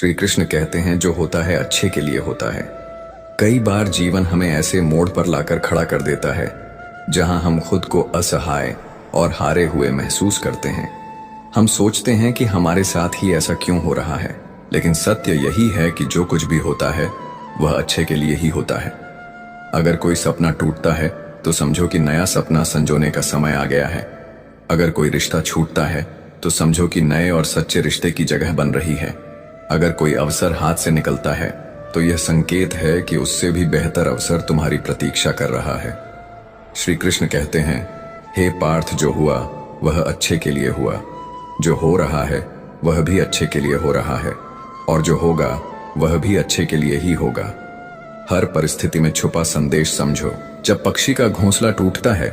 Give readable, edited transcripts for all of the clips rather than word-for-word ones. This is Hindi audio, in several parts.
श्री कृष्ण कहते हैं जो होता है अच्छे के लिए होता है। कई बार जीवन हमें ऐसे मोड़ पर लाकर खड़ा कर देता है जहां हम खुद को असहाय और हारे हुए महसूस करते हैं। हम सोचते हैं कि हमारे साथ ही ऐसा क्यों हो रहा है, लेकिन सत्य यही है कि जो कुछ भी होता है वह अच्छे के लिए ही होता है। अगर कोई सपना टूटता है तो समझो कि नया सपना संजोने का समय आ गया है। अगर कोई रिश्ता छूटता है तो समझो कि नए और सच्चे रिश्ते की जगह बन रही है। अगर कोई अवसर हाथ से निकलता है तो यह संकेत है कि उससे भी बेहतर अवसर तुम्हारी प्रतीक्षा कर रहा है। श्री कृष्ण कहते हैं, हे पार्थ, जो हुआ वह अच्छे के लिए हुआ, जो हो रहा है वह भी अच्छे के लिए हो रहा है, और जो होगा वह भी अच्छे के लिए ही होगा। हर परिस्थिति में छुपा संदेश समझो। जब पक्षी का घोंसला टूटता है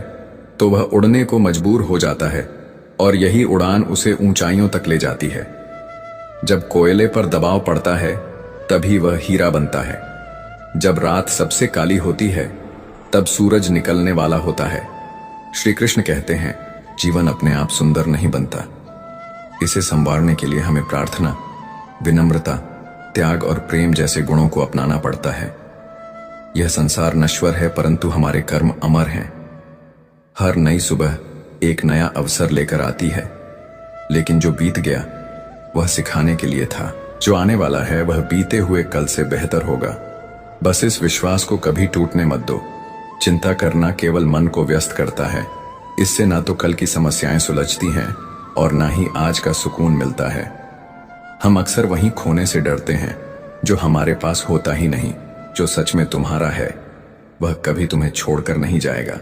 तो वह उड़ने को मजबूर हो जाता है, और यही उड़ान उसे ऊंचाइयों तक ले जाती है। जब कोयले पर दबाव पड़ता है तभी वह हीरा बनता है। जब रात सबसे काली होती है तब सूरज निकलने वाला होता है। श्री कृष्ण कहते हैं, जीवन अपने आप सुंदर नहीं बनता, इसे संवारने के लिए हमें प्रार्थना, विनम्रता, त्याग और प्रेम जैसे गुणों को अपनाना पड़ता है। यह संसार नश्वर है परंतु हमारे कर्म अमर हैं। हर नई सुबह एक नया अवसर लेकर आती है, लेकिन जो बीत गया वह सिखाने के लिए था। जो आने वाला है वह बीते हुए कल से बेहतर होगा। बस इस विश्वास को कभी टूटने मत दो। चिंता करना केवल मन को व्यस्त करता है। इससे ना तो कल की समस्याएं सुलझती हैं और ना ही आज का सुकून मिलता है। हम अक्सर वहीं खोने से डरते हैं जो हमारे पास होता ही नहीं। जो सच में तुम्हारा है वह कभी तुम्हें छोड़कर नहीं जाएगा,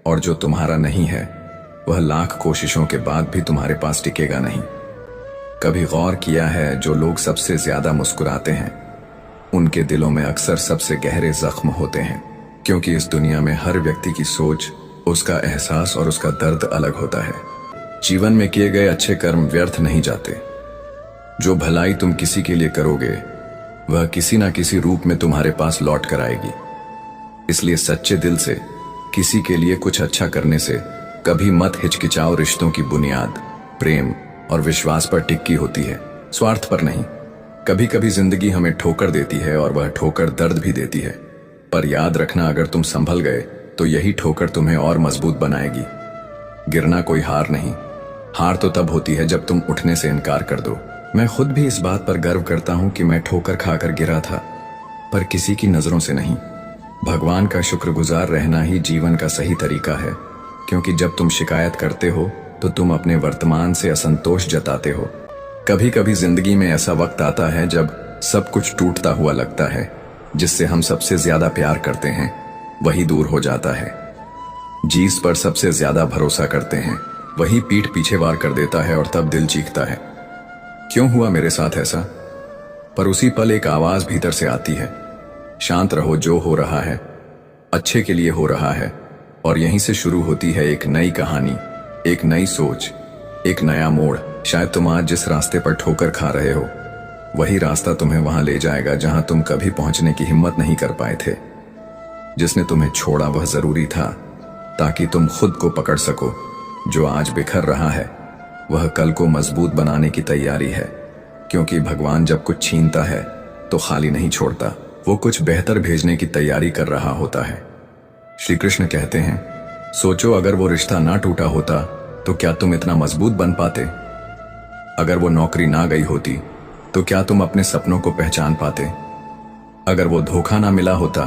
और जो तुम्हारा नहीं है वह लाख कोशिशों के बाद भी तुम्हारे पास टिकेगा नहीं। कभी गौर किया है, जो लोग सबसे ज्यादा मुस्कुराते हैं उनके दिलों में अक्सर सबसे गहरे जख्म होते हैं, क्योंकि इस दुनिया में हर व्यक्ति की सोच, उसका एहसास और उसका दर्द अलग होता है। जीवन में किए गए अच्छे कर्म व्यर्थ नहीं जाते। जो भलाई तुम किसी के लिए करोगे वह किसी ना किसी रूप में तुम्हारे पास लौट कर आएगी। इसलिए सच्चे दिल से किसी के लिए कुछ अच्छा करने से कभी मत हिचकिचाओ। रिश्तों की बुनियाद प्रेम और विश्वास पर टिकी होती है, स्वार्थ पर नहीं। कभी कभी जिंदगी हमें ठोकर देती है और वह ठोकर दर्द भी देती है, पर याद रखना, अगर तुम संभल गए तो यही ठोकर तुम्हें और मजबूत बनाएगी। गिरना कोई हार नहीं, हार तो तब होती है जब तुम उठने से इनकार कर दो। मैं खुद भी इस बात पर गर्व करता हूं कि मैं ठोकर खाकर गिरा था, पर किसी की नजरों से नहीं। भगवान का शुक्रगुजार रहना ही जीवन का सही तरीका है, क्योंकि जब तुम शिकायत करते हो तो तुम अपने वर्तमान से असंतोष जताते हो। कभी कभी जिंदगी में ऐसा वक्त आता है जब सब कुछ टूटता हुआ लगता है। जिससे हम सबसे ज्यादा प्यार करते हैं वही दूर हो जाता है। जिस पर सबसे ज्यादा भरोसा करते हैं वही पीठ पीछे वार कर देता है, और तब दिल चीखता है, क्यों हुआ मेरे साथ ऐसा। पर उसी पल एक आवाज भीतर से आती है, शांत रहो, जो हो रहा है अच्छे के लिए हो रहा है। और यहीं से शुरू होती है एक नई कहानी, एक नई सोच, एक नया मोड़। शायद तुम आज जिस रास्ते पर ठोकर खा रहे हो वही रास्ता तुम्हें वहां ले जाएगा जहां तुम कभी पहुंचने की हिम्मत नहीं कर पाए थे। जिसने तुम्हें छोड़ा वह जरूरी था ताकि तुम खुद को पकड़ सको। जो आज बिखर रहा है वह कल को मजबूत बनाने की तैयारी है, क्योंकि भगवान जब कुछ छीनता है तो खाली नहीं छोड़ता, वो कुछ बेहतर भेजने की तैयारी कर रहा होता है। श्री कृष्ण कहते हैं, सोचो, अगर वो रिश्ता ना टूटा होता तो क्या तुम इतना मजबूत बन पाते। अगर वो नौकरी ना गई होती तो क्या तुम अपने सपनों को पहचान पाते। अगर वो धोखा ना मिला होता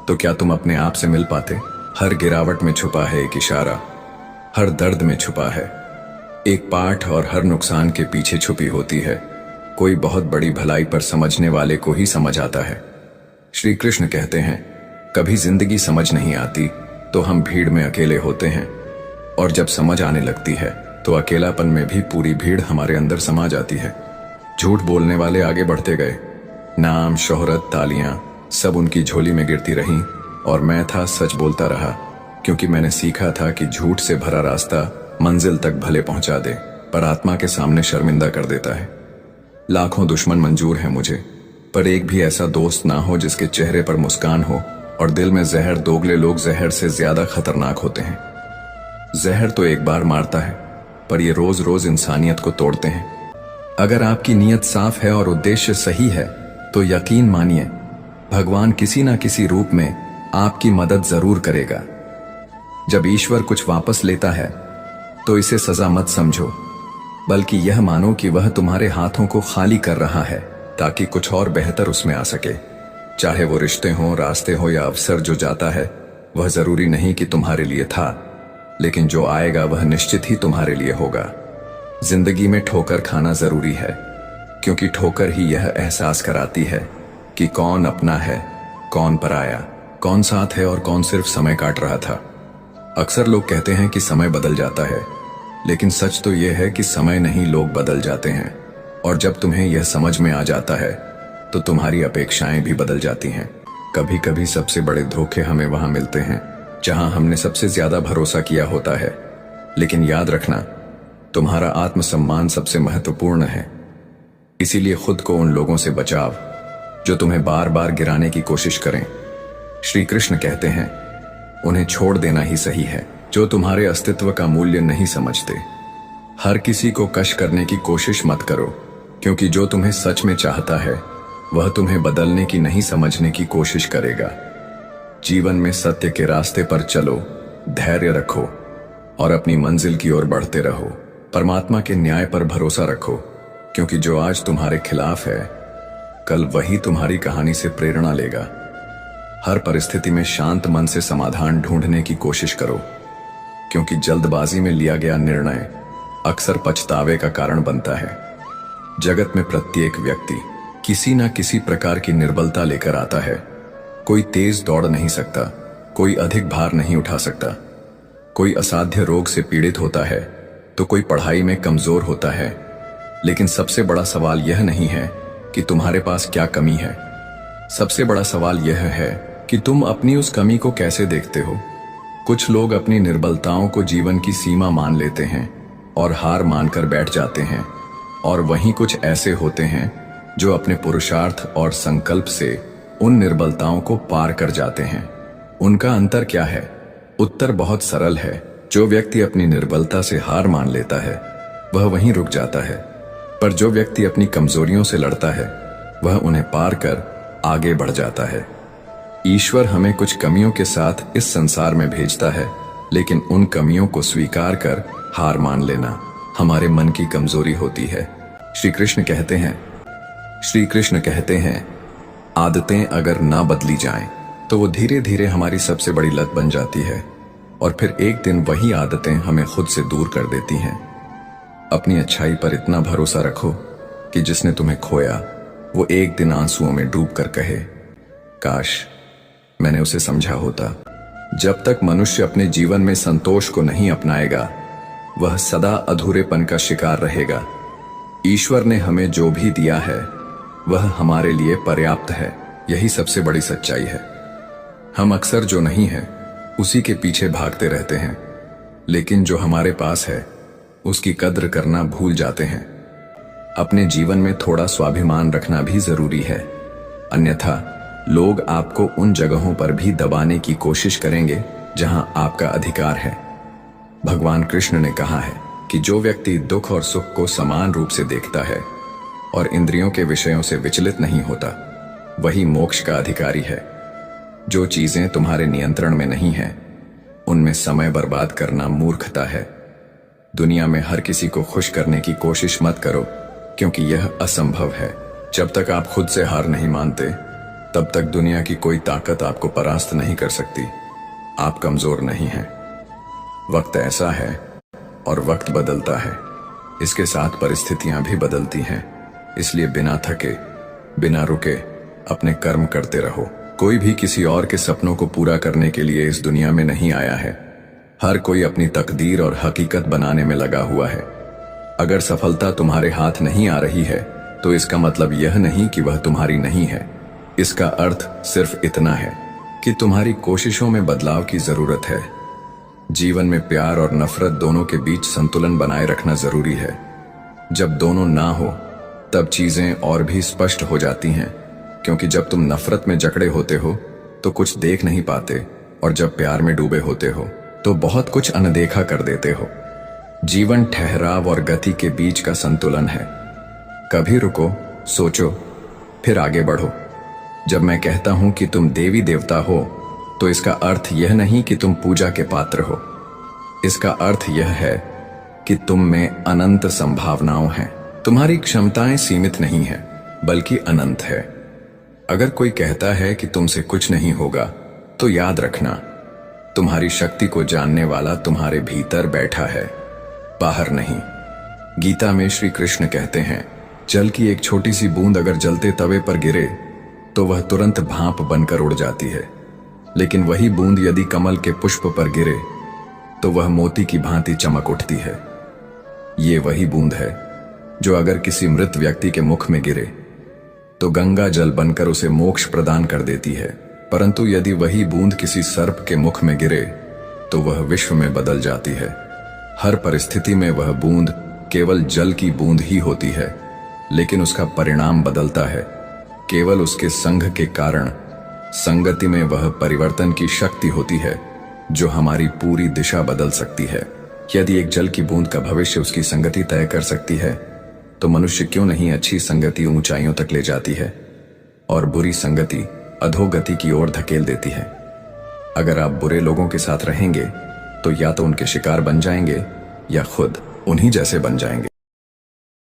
तो क्या तुम अपने आप से मिल पाते। हर गिरावट में छुपा है एक इशारा, हर दर्द में छुपा है एक पाठ, और हर नुकसान के पीछे छुपी होती है कोई बहुत बड़ी भलाई। पर समझने वाले को ही समझ आता है। श्री कृष्ण कहते हैं, कभी जिंदगी समझ नहीं आती तो हम भीड़ में अकेले होते हैं, और जब समझ आने लगती है तो अकेलापन में भी पूरी भीड़ हमारे अंदर समा जाती है। झूठ बोलने वाले आगे बढ़ते गए, नाम, शोहरत, तालियां सब उनकी झोली में गिरती रहीं, और मैं था सच बोलता रहा, क्योंकि मैंने सीखा था कि झूठ से भरा रास्ता मंजिल तक भले पहुंचा दे पर आत्मा के सामने शर्मिंदा कर देता है। लाखों दुश्मन मंजूर है मुझे, पर एक भी ऐसा दोस्त ना हो जिसके चेहरे पर मुस्कान हो और दिल में जहर। दोगले लोग जहर से ज्यादा खतरनाक होते हैं। जहर तो एक बार मारता है, पर ये रोज रोज इंसानियत को तोड़ते हैं। अगर आपकी नीयत साफ है और उद्देश्य सही है तो यकीन मानिए भगवान किसी ना किसी रूप में आपकी मदद जरूर करेगा। जब ईश्वर कुछ वापस लेता है तो इसे सजा मत समझो, बल्कि यह मानो कि वह तुम्हारे हाथों को खाली कर रहा है ताकि कुछ और बेहतर उसमें आ सके। चाहे वो रिश्ते हों, रास्ते हो या अवसर जो जाता है वह जरूरी नहीं कि तुम्हारे लिए था, लेकिन जो आएगा वह निश्चित ही तुम्हारे लिए होगा। जिंदगी में ठोकर खाना जरूरी है, क्योंकि ठोकर ही यह एहसास कराती है कि कौन अपना है, कौन पराया, कौन साथ है और कौन सिर्फ समय काट रहा था। अक्सर लोग कहते हैं कि समय बदल जाता है, लेकिन सच तो यह है कि समय नहीं, लोग बदल जाते हैं। और जब तुम्हें यह समझ में आ जाता है तो तुम्हारी अपेक्षाएं भी बदल जाती हैं। कभी कभी सबसे बड़े धोखे हमें वहां मिलते हैं जहां हमने सबसे ज्यादा भरोसा किया होता है। लेकिन याद रखना, तुम्हारा आत्मसम्मान सबसे महत्वपूर्ण है। इसीलिए खुद को उन लोगों से बचाव जो तुम्हें बार बार गिराने की कोशिश करें। श्री कृष्ण कहते हैं, उन्हें छोड़ देना ही सही है जो तुम्हारे अस्तित्व का मूल्य नहीं समझते। हर किसी को कश करने की कोशिश मत करो, क्योंकि जो तुम्हें सच में चाहता है वह तुम्हें बदलने की नहीं, समझने की कोशिश करेगा। जीवन में सत्य के रास्ते पर चलो, धैर्य रखो और अपनी मंजिल की ओर बढ़ते रहो। परमात्मा के न्याय पर भरोसा रखो, क्योंकि जो आज तुम्हारे खिलाफ है कल वही तुम्हारी कहानी से प्रेरणा लेगा। हर परिस्थिति में शांत मन से समाधान ढूंढने की कोशिश करो, क्योंकि जल्दबाजी में लिया गया निर्णय अक्सर पछतावे का कारण बनता है। जगत में प्रत्येक व्यक्ति किसी न किसी प्रकार की निर्बलता लेकर आता है। कोई तेज दौड़ नहीं सकता, कोई अधिक भार नहीं उठा सकता, कोई असाध्य रोग से पीड़ित होता है तो कोई पढ़ाई में कमजोर होता है। लेकिन सबसे बड़ा सवाल यह नहीं है कि तुम्हारे पास क्या कमी है, सबसे बड़ा सवाल यह है कि तुम अपनी उस कमी को कैसे देखते हो। कुछ लोग अपनी निर्बलताओं को जीवन की सीमा मान लेते हैं और हार मानकर बैठ जाते हैं, और वहीं कुछ ऐसे होते हैं जो अपने पुरुषार्थ और संकल्प से उन निर्बलताओं को पार कर जाते हैं। उनका अंतर क्या है? उत्तर बहुत सरल है। जो व्यक्ति अपनी निर्बलता से हार मान लेता है वह वहीं रुक जाता है, पर जो व्यक्ति अपनी कमजोरियों से लड़ता है वह उन्हें पार कर आगे बढ़ जाता है। ईश्वर हमें कुछ कमियों के साथ इस संसार में भेजता है, लेकिन उन कमियों को स्वीकार कर हार मान लेना हमारे मन की कमजोरी होती है। श्री कृष्ण कहते हैं, आदतें अगर ना बदली जाएं तो वो धीरे धीरे हमारी सबसे बड़ी लत बन जाती है, और फिर एक दिन वही आदतें हमें खुद से दूर कर देती हैं। अपनी अच्छाई पर इतना भरोसा रखो कि जिसने तुम्हें खोया वो एक दिन आंसुओं में डूब कर कहे, काश मैंने उसे समझा होता। जब तक मनुष्य अपने जीवन में संतोष को नहीं अपनाएगा वह सदा अधूरेपन का शिकार रहेगा। ईश्वर ने हमें जो भी दिया है वह हमारे लिए पर्याप्त है, यही सबसे बड़ी सच्चाई है। हम अक्सर जो नहीं है उसी के पीछे भागते रहते हैं, लेकिन जो हमारे पास है उसकी कद्र करना भूल जाते हैं। अपने जीवन में थोड़ा स्वाभिमान रखना भी जरूरी है, अन्यथा लोग आपको उन जगहों पर भी दबाने की कोशिश करेंगे जहां आपका अधिकार है। भगवान कृष्ण ने कहा है कि जो व्यक्ति दुख और सुख को समान रूप से देखता है और इंद्रियों के विषयों से विचलित नहीं होता वही मोक्ष का अधिकारी है। जो चीजें तुम्हारे नियंत्रण में नहीं है उनमें समय बर्बाद करना मूर्खता है। दुनिया में हर किसी को खुश करने की कोशिश मत करो, क्योंकि यह असंभव है। जब तक आप खुद से हार नहीं मानते तब तक दुनिया की कोई ताकत आपको परास्त नहीं कर सकती। आप कमजोर नहीं हैं। वक्त ऐसा है और वक्त बदलता है, इसके साथ परिस्थितियां भी बदलती हैं। इसलिए बिना थके, बिना रुके अपने कर्म करते रहो। कोई भी किसी और के सपनों को पूरा करने के लिए इस दुनिया में नहीं आया है। हर कोई अपनी तकदीर और हकीकत बनाने में लगा हुआ है। अगर सफलता तुम्हारे हाथ नहीं आ रही है तो इसका मतलब यह नहीं कि वह तुम्हारी नहीं है। इसका अर्थ सिर्फ इतना है कि तुम्हारी कोशिशों में बदलाव की जरूरत है। जीवन में प्यार और नफरत दोनों के बीच संतुलन बनाए रखना जरूरी है। जब दोनों ना हो तब चीजें और भी स्पष्ट हो जाती हैं, क्योंकि जब तुम नफरत में जकड़े होते हो तो कुछ देख नहीं पाते, और जब प्यार में डूबे होते हो तो बहुत कुछ अनदेखा कर देते हो। जीवन ठहराव और गति के बीच का संतुलन है। कभी रुको, सोचो, फिर आगे बढ़ो। जब मैं कहता हूं कि तुम देवी देवता हो, तो इसका अर्थ यह नहीं कि तुम पूजा के पात्र हो। इसका अर्थ यह है कि तुम में अनंत संभावनाओं हैं। तुम्हारी क्षमताएं सीमित नहीं है, बल्कि अनंत है। अगर कोई कहता है कि तुमसे कुछ नहीं होगा, तो याद रखना, तुम्हारी शक्ति को जानने वाला तुम्हारे भीतर बैठा है, बाहर नहीं। गीता में श्री कृष्ण कहते हैं, जल की एक छोटी सी बूंद अगर जलते तवे पर गिरे तो वह तुरंत भाप बनकर उड़ जाती है, लेकिन वही बूंद यदि कमल के पुष्प पर गिरे तो वह मोती की भांति चमक उठती है। ये वही बूंद है जो अगर किसी मृत व्यक्ति के मुख में गिरे तो गंगा जल बनकर उसे मोक्ष प्रदान कर देती है, परंतु यदि वही बूंद किसी सर्प के मुख में गिरे तो वह विश्व में बदल जाती है। हर परिस्थिति में वह बूंद केवल जल की बूंद ही होती है, लेकिन उसका परिणाम बदलता है केवल उसके संग के कारण। संगति में वह परिवर्तन की शक्ति होती है जो हमारी पूरी दिशा बदल सकती है। यदि एक जल की बूंद का भविष्य उसकी संगति तय कर सकती है, तो मनुष्य क्यों नहीं अच्छी संगति ऊंचाइयों तक ले जाती है और बुरी संगति अधोगति की ओर धकेल देती है। अगर आप बुरे लोगों के साथ रहेंगे तो या तो उनके शिकार बन जाएंगे या खुद उन्हीं जैसे बन जाएंगे।